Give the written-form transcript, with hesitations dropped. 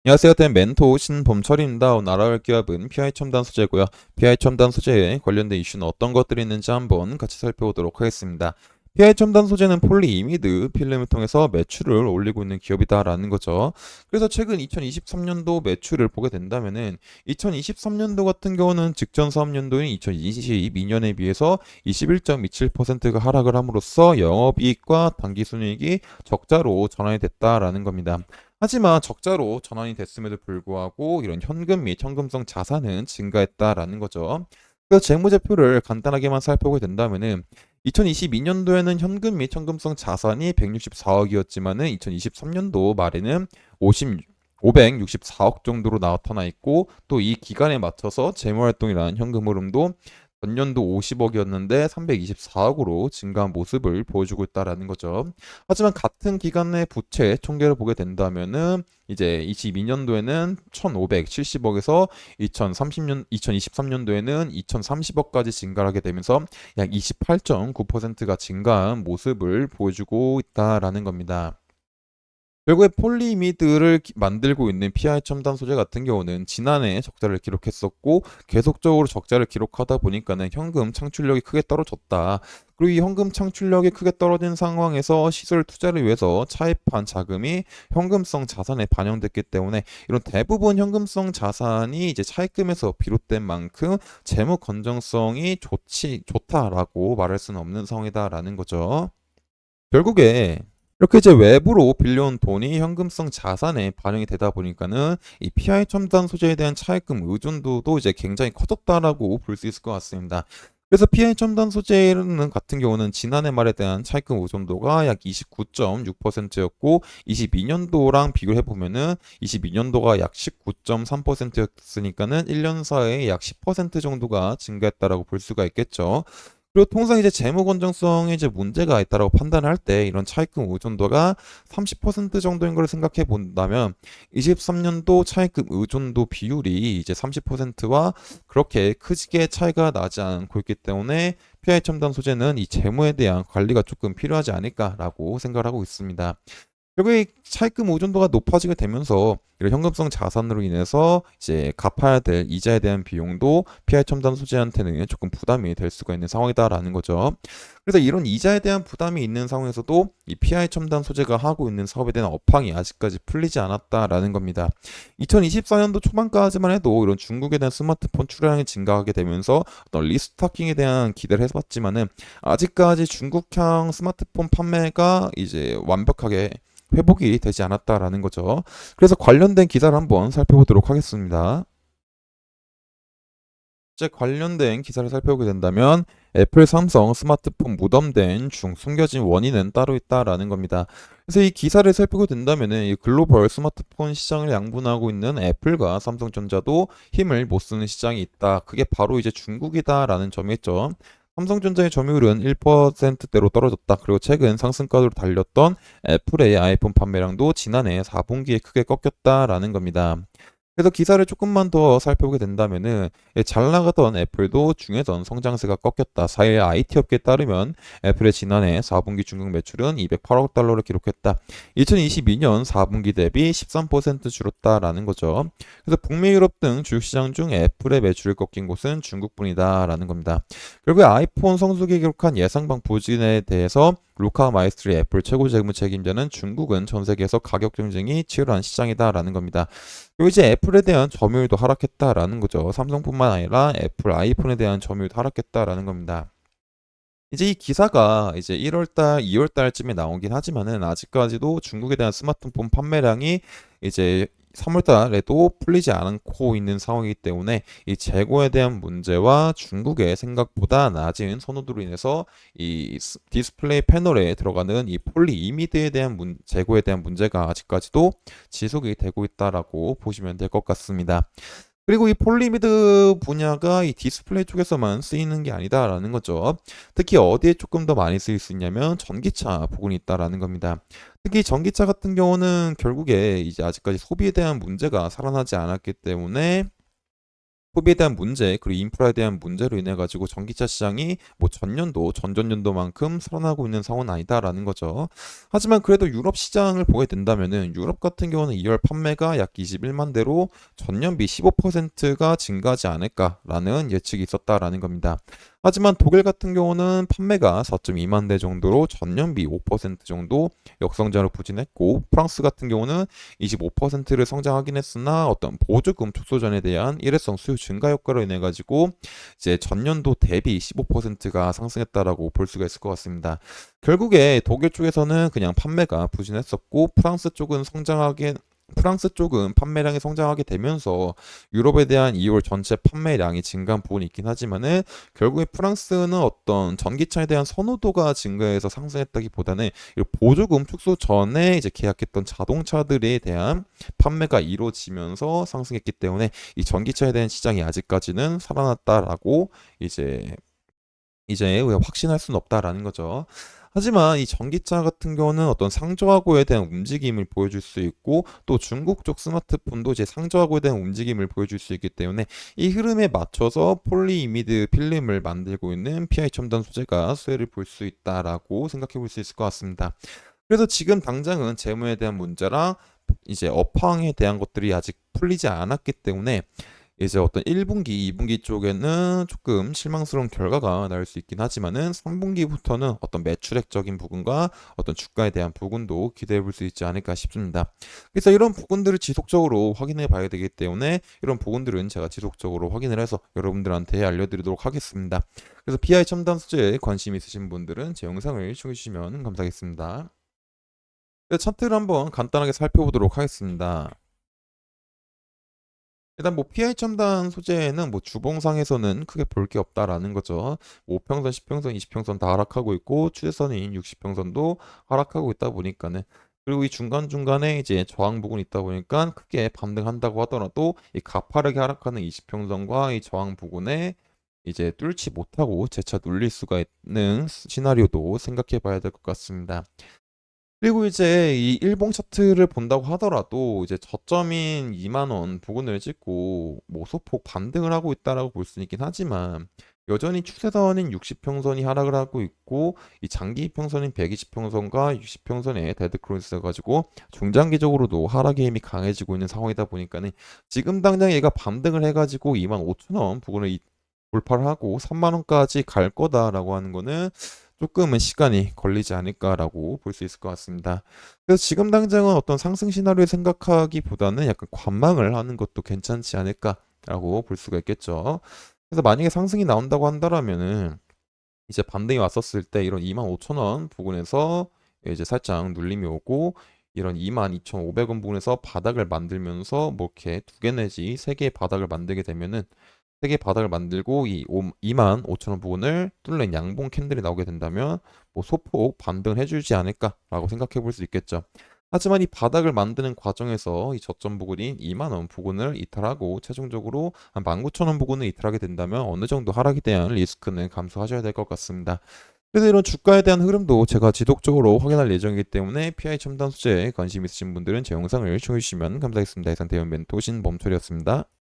안녕하세요. 된 멘토 신범철입니다. 오늘 알아볼 기업은 PI 첨단 소재고요. PI 첨단 소재에 관련된 이슈는 어떤 것들이 있는지 한번 같이 살펴보도록 하겠습니다. PI 첨단 소재는 폴리이미드 필름을 통해서 매출을 올리고 있는 기업이다라는 거죠. 그래서 최근 2023년도 매출을 보게 된다면은 2023년도 같은 경우는 직전 사업년도인 2022년에 비해서 21.27%가 하락을 함으로써 영업이익과 당기순이익이 적자로 전환이 됐다라는 겁니다. 하지만 적자로 전환이 됐음에도 불구하고 이런 현금 및 현금성 자산은 증가했다라는 거죠. 그 재무제표를 간단하게만 살펴보게 된다면은 2022년도에는 현금 및 현금성 자산이 164억이었지만은 2023년도 말에는 50 564억 정도로 나타나 있고 또 이 기간에 맞춰서 재무활동이라는 현금 흐름도 전년도 50억이었는데 324억으로 증가한 모습을 보여주고 있다라는 거죠. 하지만 같은 기간의 부채 총계를 보게 된다면은 이제 22년도에는 1,570억에서 2023년도에는 2,030억까지 증가를 하게 되면서 약 28.9%가 증가한 모습을 보여주고 있다라는 겁니다. 결국에 폴리미드를 만들고 있는 PI 첨단 소재 같은 경우는 지난해 적자를 기록했었고 계속적으로 적자를 기록하다 보니까는 현금 창출력이 크게 떨어졌다. 그리고 이 현금 창출력이 크게 떨어진 상황에서 시설 투자를 위해서 차입한 자금이 현금성 자산에 반영됐기 때문에 이런 대부분 현금성 자산이 이제 차입금에서 비롯된 만큼 재무 건전성이 좋다라고 말할 수는 없는 상황이다라는 거죠. 결국에 이렇게 이제 외부로 빌려온 돈이 현금성 자산에 반영이 되다 보니까는 이 PI 첨단 소재에 대한 차입금 의존도도 이제 굉장히 커졌다라고 볼 수 있을 것 같습니다. 그래서 PI 첨단 소재는 같은 경우는 지난해 말에 대한 차입금 의존도가 약 29.6%였고 22년도랑 비교해 보면은 22년도가 약 19.3%였으니까는 1년 사이에 약 10% 정도가 증가했다라고 볼 수가 있겠죠. 그리고 통상 이제 재무 건전성에 이제 문제가 있다라고 판단을 할 때 이런 차입금 의존도가 30% 정도인 걸 생각해 본다면 23년도 차입금 의존도 비율이 이제 30%와 그렇게 크게 차이가 나지 않고 있기 때문에 PI 첨단 소재는 이 재무에 대한 관리가 조금 필요하지 않을까라고 생각을 하고 있습니다. 결국에 차입금 의존도가 높아지게 되면서 이런 현금성 자산으로 인해서 이제 갚아야 될 이자에 대한 비용도 PI 첨단 소재한테는 조금 부담이 될 수가 있는 상황이다라는 거죠. 그래서 이런 이자에 대한 부담이 있는 상황에서도 이 PI 첨단 소재가 하고 있는 사업에 대한 업황이 아직까지 풀리지 않았다라는 겁니다. 2024년도 초반까지만 해도 이런 중국에 대한 스마트폰 출하량이 증가하게 되면서 어떤 리스토킹에 대한 기대를 해봤지만은 아직까지 중국향 스마트폰 판매가 이제 완벽하게 회복이 되지 않았다라는 거죠. 그래서 관련된 기사를 한번 살펴보도록 하겠습니다. 이제 관련된 기사를 살펴보게 된다면 애플, 삼성 스마트폰 무덤된 중 숨겨진 원인은 따로 있다라는 겁니다. 그래서 이 기사를 살펴보게 된다면은 이 글로벌 스마트폰 시장을 양분하고 있는 애플과 삼성전자도 힘을 못 쓰는 시장이 있다. 그게 바로 이제 중국이다라는 점이죠. 삼성전자의 점유율은 1%대로 떨어졌다. 그리고 최근 상승가로 달렸던 애플의 아이폰 판매량도 지난해 4분기에 크게 꺾였다라는 겁니다. 그래서 기사를 조금만 더 살펴보게 된다면은 잘 나가던 애플도 중에선 성장세가 꺾였다. 4일 IT 업계에 따르면 애플의 지난해 4분기 중국 매출은 208억 달러를 기록했다. 2022년 4분기 대비 13% 줄었다라는 거죠. 그래서 북미 유럽 등 주요 시장 중 애플의 매출이 꺾인 곳은 중국뿐이다라는 겁니다. 결국에 아이폰 성수기에 기록한 예상방 부진에 대해서 루카 마이스트리 애플 최고 재무 책임자는 중국은 전 세계에서 가격 경쟁이 치열한 시장이다라는 겁니다. 그리고 이제 애플에 대한 점유율도 하락했다라는 거죠. 삼성뿐만 아니라 애플 아이폰에 대한 점유율도 하락했다라는 겁니다. 이제 이 기사가 이제 1월 달, 2월 달쯤에 나오긴 하지만은 아직까지도 중국에 대한 스마트폰 판매량이 이제 3월 달에도 풀리지 않고 있는 상황이기 때문에 이 재고에 대한 문제와 중국의 생각보다 낮은 선호도로 인해서 이 디스플레이 패널에 들어가는 이 폴리 이미드에 대한 재고에 대한 문제가 아직까지도 지속이 되고 있다라고 보시면 될 것 같습니다. 그리고 이 폴리미드 분야가 이 디스플레이 쪽에서만 쓰이는 게 아니다라는 거죠. 특히 어디에 조금 더 많이 쓰일 수 있냐면 전기차 부분이 있다라는 겁니다. 특히 전기차 같은 경우는 결국에 이제 아직까지 소비에 대한 문제가 살아나지 않았기 때문에 소비에 대한 문제, 그리고 인프라에 대한 문제로 인해 가지고 전기차 시장이 뭐 전년도, 전전년도만큼 살아나고 있는 상황은 아니다라는 거죠. 하지만 그래도 유럽 시장을 보게 된다면은 유럽 같은 경우는 2월 판매가 약 21만 대로 전년비 15%가 증가하지 않을까라는 예측이 있었다라는 겁니다. 하지만 독일 같은 경우는 판매가 4.2만 대 정도로 전년비 5% 정도 역성장을 부진했고, 프랑스 같은 경우는 25%를 성장하긴 했으나 어떤 보조금 축소전에 대한 일회성 수요 증가 효과로 인해 가지고 이제 전년도 대비 15%가 상승했다라고 볼 수가 있을 것 같습니다. 결국에 독일 쪽에서는 그냥 판매가 부진했었고, 프랑스 쪽은 판매량이 성장하게 되면서 유럽에 대한 2월 전체 판매량이 증가한 부분이 있긴 하지만은, 결국에 프랑스는 어떤 전기차에 대한 선호도가 증가해서 상승했다기보다는 이 보조금 축소 전에 이제 계약했던 자동차들에 대한 판매가 이루어지면서 상승했기 때문에 이 전기차에 대한 시장이 아직까지는 살아났다라고 이제 확신할 수는 없다라는 거죠. 하지만 이 전기차 같은 경우는 어떤 상저하고에 대한 움직임을 보여줄 수 있고, 또 중국 쪽 스마트폰도 이제 상저하고에 대한 움직임을 보여줄 수 있기 때문에 이 흐름에 맞춰서 폴리이미드 필름을 만들고 있는 PI 첨단 소재가 수혜를 볼 수 있다라고 생각해 볼 수 있을 것 같습니다. 그래서 지금 당장은 재무에 대한 문제랑 이제 업황에 대한 것들이 아직 풀리지 않았기 때문에 이제 어떤 1분기, 2분기 쪽에는 조금 실망스러운 결과가 나올 수 있긴 하지만은 3분기부터는 어떤 매출액적인 부분과 어떤 주가에 대한 부분도 기대해 볼 수 있지 않을까 싶습니다. 그래서 이런 부분들을 지속적으로 확인해 봐야 되기 때문에 이런 부분들은 제가 지속적으로 확인을 해서 여러분들한테 알려드리도록 하겠습니다. 그래서 BI 첨단 소재에 관심 있으신 분들은 제 영상을 시청해 주시면 감사하겠습니다. 네, 차트를 한번 간단하게 살펴보도록 하겠습니다. 일단 뭐 PI 첨단 소재는 뭐 주봉상에서는 크게 볼 게 없다라는 거죠. 5평선, 10평선, 20평선 다 하락하고 있고, 추세선인 60평선도 하락하고 있다 보니까는, 그리고 이 중간중간에 이제 저항 부분이 있다 보니까 크게 반등한다고 하더라도 이 가파르게 하락하는 20평선과 이 저항 부분에 이제 뚫지 못하고 재차 눌릴 수가 있는 시나리오도 생각해 봐야 될 것 같습니다. 그리고 이제 이 일봉 차트를 본다고 하더라도 이제 저점인 2만 원 부근을 찍고 뭐 소폭 반등을 하고 있다라고 볼 수 있긴 하지만, 여전히 추세선인 60평선이 하락을 하고 있고, 이 장기 평선인 120평선과 60평선의 데드 크로스 가지고 중장기적으로도 하락의 힘이 강해지고 있는 상황이다 보니까는, 지금 당장 얘가 반등을 해가지고 2만 5천 원 부근을 돌파를 하고 3만 원까지 갈 거다라고 하는 거는 조금은 시간이 걸리지 않을까라고 볼 수 있을 것 같습니다. 그래서 지금 당장은 어떤 상승 시나리오를 생각하기보다는 약간 관망을 하는 것도 괜찮지 않을까라고 볼 수가 있겠죠. 그래서 만약에 상승이 나온다고 한다라면은 이제 반등이 왔었을 때 이런 25,000원 부근에서 이제 살짝 눌림이 오고, 이런 22,500원 부근에서 바닥을 만들면서 뭐 이렇게 두 개 내지 세 개의 바닥을 만들게 되면은, 세 개 바닥을 만들고 이 25,000원 부분을 뚫는 양봉 캔들이 나오게 된다면 뭐 소폭 반등을 해주지 않을까라고 생각해 볼 수 있겠죠. 하지만 이 바닥을 만드는 과정에서 이 저점 부근인 2만 원 부근을 이탈하고 최종적으로 한 19,000원 부근을 이탈하게 된다면 어느 정도 하락에 대한 리스크는 감수하셔야 될 것 같습니다. 그래서 이런 주가에 대한 흐름도 제가 지속적으로 확인할 예정이기 때문에 PI 첨단 소재에 관심 있으신 분들은 제 영상을 시청해 주시면 감사하겠습니다. 이상 대형 멘토 신범철이었습니다.